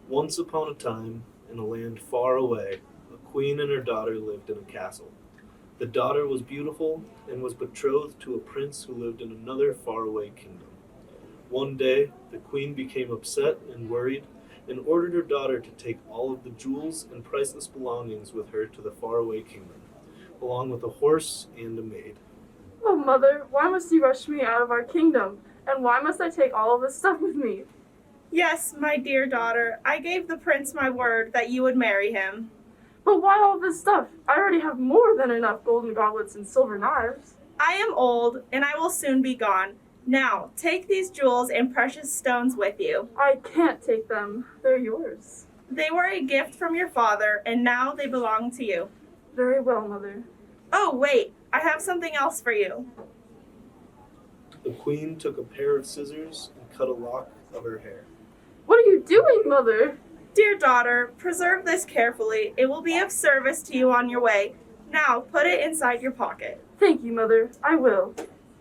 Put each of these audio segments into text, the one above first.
Once upon a time, in a land far away, a queen and her daughter lived in a castle. The daughter was beautiful and was betrothed to a prince who lived in another faraway kingdom. One day, the queen became upset and worried and ordered her daughter to take all of the jewels and priceless belongings with her to the faraway kingdom, along with a horse and a maid. Oh, Mother, why must you rush me out of our kingdom? And why must I take all of this stuff with me? Yes, my dear daughter, I gave the prince my word that you would marry him. But why all this stuff? I already have more than enough golden goblets and silver knives. I am old, and I will soon be gone. Now, take these jewels and precious stones with you. I can't take them. They're yours. They were a gift from your father, and now they belong to you. Very well, Mother. Oh, wait, I have something else for you. The queen took a pair of scissors and cut a lock of her hair. What are you doing, Mother? Dear daughter, preserve this carefully. It will be of service to you on your way. Now, put it inside your pocket. Thank you, Mother. I will.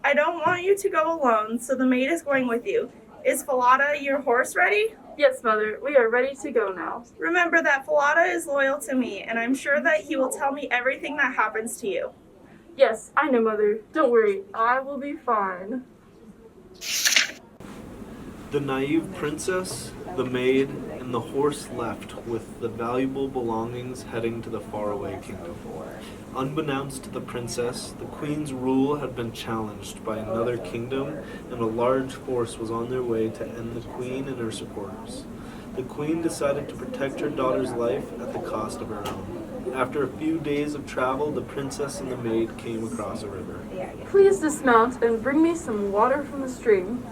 I don't want you to go alone, so the maid is going with you. Is Falada, your horse, ready? Yes, Mother. We are ready to go now. Remember that Falada is loyal to me, and I'm sure that he will tell me everything that happens to you. Yes, I know, Mother. Don't worry. I will be fine. The naive princess, the maid, and the horse left with the valuable belongings heading to the faraway kingdom. Unbeknownst to the princess, the queen's rule had been challenged by another kingdom, and a large force was on their way to end the queen and her supporters. The queen decided to protect her daughter's life at the cost of her own. After a few days of travel, the princess and the maid came across a river. Please dismount and bring me some water from the stream.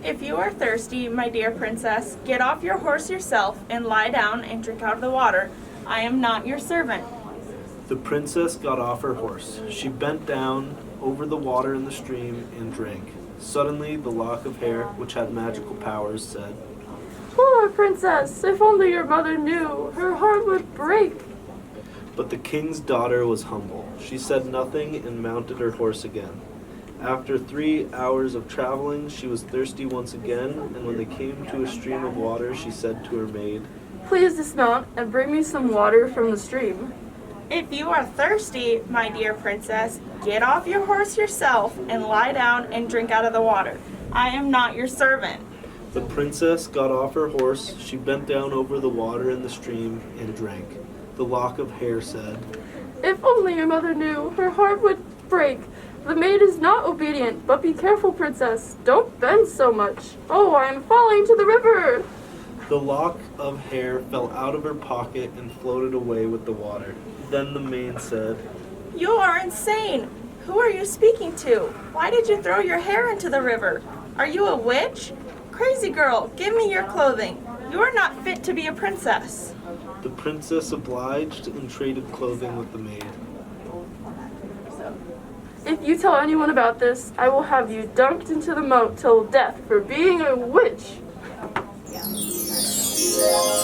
If you are thirsty, my dear princess, get off your horse yourself and lie down and drink out of the water. I am not your servant. The princess got off her horse. She bent down over the water in the stream and drank. Suddenly, the lock of hair, which had magical powers, said, Poor princess, if only your mother knew, her heart would break. But the king's daughter was humble. She said nothing and mounted her horse again. After 3 hours of traveling, she was thirsty once again, and when they came to a stream of water, she said to her maid, Please dismount and bring me some water from the stream. If you are thirsty, my dear princess, get off your horse yourself and lie down and drink out of the water. I am not your servant. The princess got off her horse. She bent down over the water in the stream and drank. The lock of hair said, If only your mother knew, her heart would break. The maid is not obedient, but be careful, princess. Don't bend so much. Oh, I am falling to the river. The lock of hair fell out of her pocket and floated away with the water. Then the maid said, You are insane. Who are you speaking to? Why did you throw your hair into the river? Are you a witch? Crazy girl, give me your clothing. You are not fit to be a princess. The princess obliged and traded clothing with the maid. If you tell anyone about this, I will have you dunked into the moat till death for being a witch.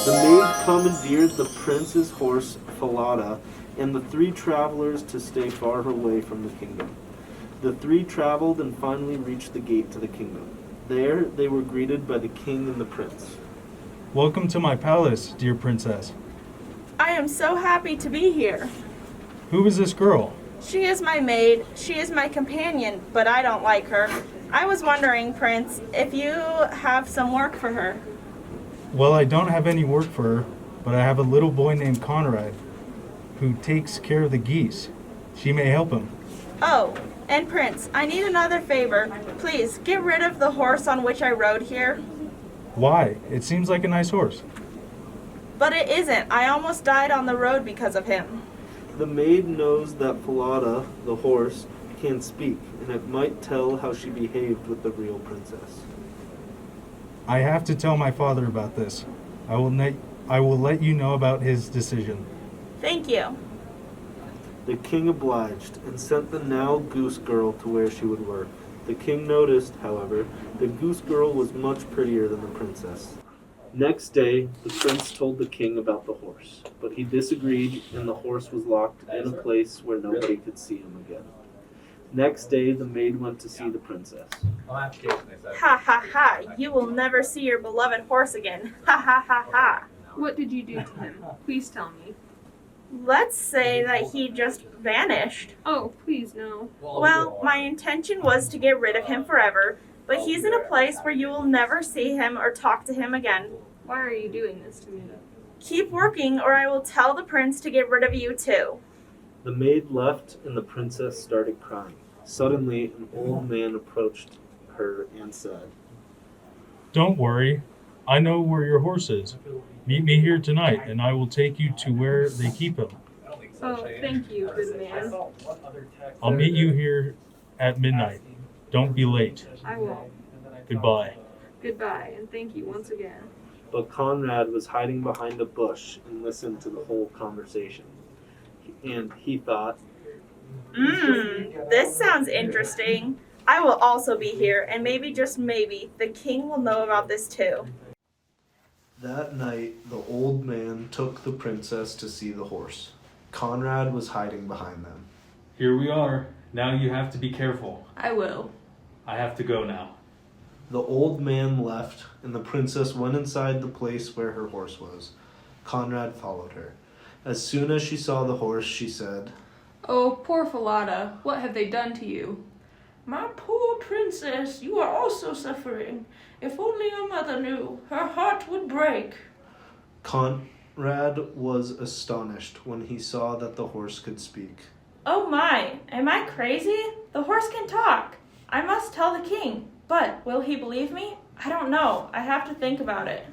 The maid commandeered the prince's horse, Falada, and the 3 travelers to stay far away from the kingdom. The 3 traveled and finally reached the gate to the kingdom. There, they were greeted by the king and the prince. Welcome to my palace, dear princess. I am so happy to be here. Who is this girl? She is my maid. She is my companion, but I don't like her. I was wondering, Prince, if you have some work for her. Well, I don't have any work for her, but I have a little boy named Conrad who takes care of the geese. She may help him. Oh, and Prince, I need another favor. Please, get rid of the horse on which I rode here. Why? It seems like a nice horse. But it isn't. I almost died on the road because of him. The maid knows that Falada, the horse, can speak, and it might tell how she behaved with the real princess. I have to tell my father about this. I will let you know about his decision. Thank you. The king obliged and sent the now Goose Girl to where she would work. The king noticed, however, that Goose Girl was much prettier than the princess. Next day, the prince told the king about the horse, but he disagreed, and the horse was locked in a place where nobody could see him again. Next day, the maid went to see the princess. Ha ha ha. You will never see your beloved horse again. Ha ha ha ha. What did you do to him? Please tell me. Let's say that he just vanished. Oh, please no. Well, my intention was to get rid of him forever, but he's in a place where you will never see him or talk to him again. Why are you doing this to me? Keep working, or I will tell the prince to get rid of you too. The maid left, and the princess started crying. Suddenly, an old man approached her and said, Don't worry. I know where your horse is. Meet me here tonight, and I will take you to where they keep him. Oh, thank you, good man. I'll meet you here at midnight. Don't be late. I will. Goodbye. Goodbye, and thank you once again. But Conrad was hiding behind a bush and listened to the whole conversation. And he thought, This sounds interesting. I will also be here, and maybe, just maybe, the king will know about this too. That night, the old man took the princess to see the horse. Conrad was hiding behind them. Here we are. Now you have to be careful. I will. I have to go now. The old man left, and the princess went inside the place where her horse was. Conrad followed her. As soon as she saw the horse, she said, Oh, poor Falada, what have they done to you? My poor princess, you are also suffering. If only your mother knew, her heart would break. Conrad was astonished when he saw that the horse could speak. Oh my, am I crazy? The horse can talk. I must tell the king. But will he believe me? I don't know. I have to think about it.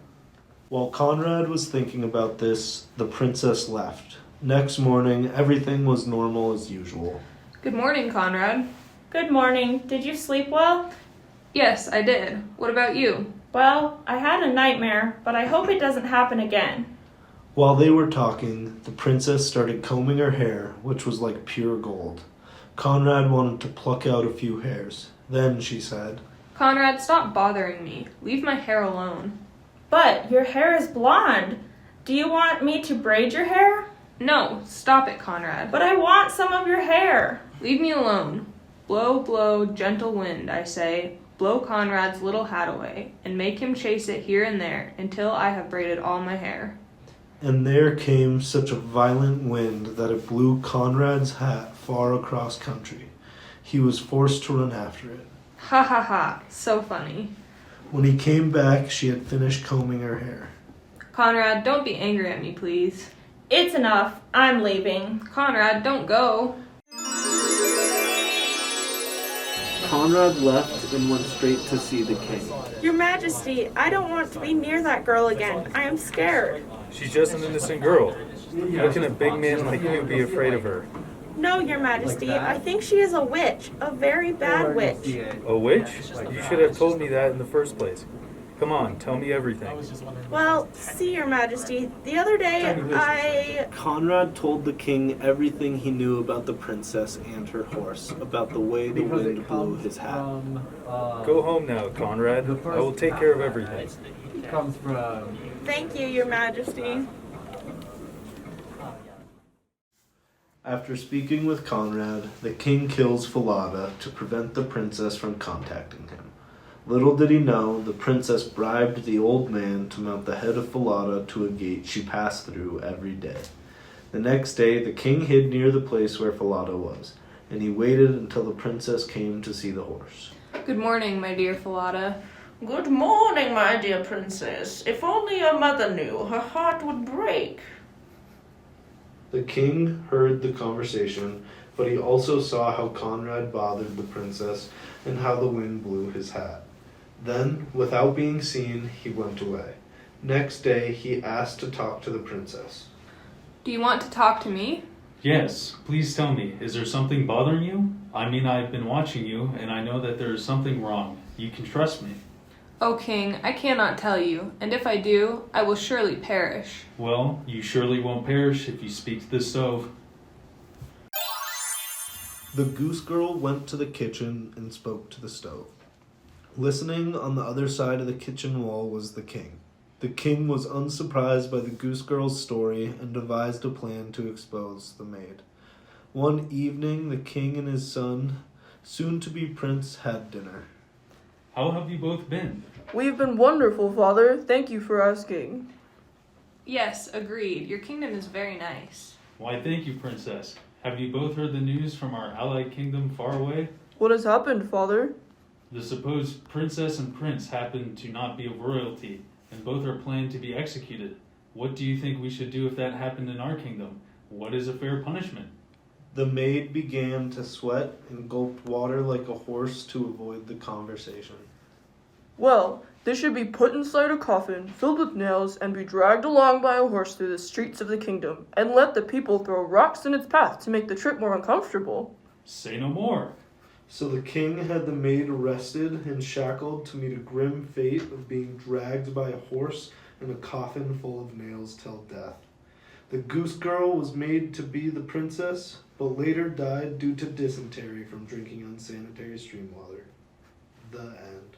While Conrad was thinking about this, the princess left. Next morning, everything was normal as usual. Good morning, Conrad. Good morning. Did you sleep well? Yes, I did. What about you? Well, I had a nightmare, but I hope it doesn't happen again. While they were talking, the princess started combing her hair, which was like pure gold. Conrad wanted to pluck out a few hairs. Then she said, Conrad, stop bothering me. Leave my hair alone. But your hair is blonde. Do you want me to braid your hair? No, stop it, Conrad. But I want some of your hair. Leave me alone. Blow, blow, gentle wind, I say. Blow Conrad's little hat away, and make him chase it here and there until I have braided all my hair. and there came such a violent wind that it blew Conrad's hat far across country. He was forced to run after it. Ha ha ha, so funny. When he came back, she had finished combing her hair. Conrad, don't be angry at me, please. It's enough. I'm leaving. Conrad, don't go. Conrad left and went straight to see the king. Your Majesty, I don't want to be near that girl again. I am scared. She's just an innocent girl. How can a big man like you be afraid of her? No, Your Majesty, I think she is a witch. A very bad witch. A witch? You should have told me that in the first place. Come on, tell me everything. Well, see, Your Majesty, the other day Conrad told the king everything he knew about the princess and her horse, about the way the wind blew his hat. Go home now, Conrad. I will take care of everything. Thank you, Your Majesty. After speaking with Conrad, the king kills Falada to prevent the princess from contacting him. Little did he know, the princess bribed the old man to mount the head of Falada to a gate she passed through every day. The next day, the king hid near the place where Falada was, and he waited until the princess came to see the horse. Good morning, my dear Falada. Good morning, my dear princess. If only your mother knew, her heart would break. The king heard the conversation, but he also saw how Conrad bothered the princess and how the wind blew his hat. Then, without being seen, he went away. Next day, he asked to talk to the princess. Do you want to talk to me? Yes, please tell me, is there something bothering you? I mean, I've been watching you, and I know that there is something wrong. You can trust me. O king, I cannot tell you, and if I do, I will surely perish. Well, you surely won't perish if you speak to the stove. The Goose Girl went to the kitchen and spoke to the stove. Listening on the other side of the kitchen wall was the king. The king was unsurprised by the Goose Girl's story and devised a plan to expose the maid. One evening, the king and his son, soon-to-be prince, had dinner. How have you both been? We've been wonderful, Father. Thank you for asking. Yes, agreed. Your kingdom is very nice. Why, thank you, Princess. Have you both heard the news from our allied kingdom far away? What has happened, Father? The supposed princess and prince happen to not be of royalty, and both are planned to be executed. What do you think we should do if that happened in our kingdom? What is a fair punishment? The maid began to sweat and gulped water like a horse to avoid the conversation. Well, they should be put inside a coffin, filled with nails, and be dragged along by a horse through the streets of the kingdom, and let the people throw rocks in its path to make the trip more uncomfortable. Say no more. So the king had the maid arrested and shackled to meet a grim fate of being dragged by a horse in a coffin full of nails till death. The Goose Girl was made to be the princess, but later died due to dysentery from drinking unsanitary stream water. The end.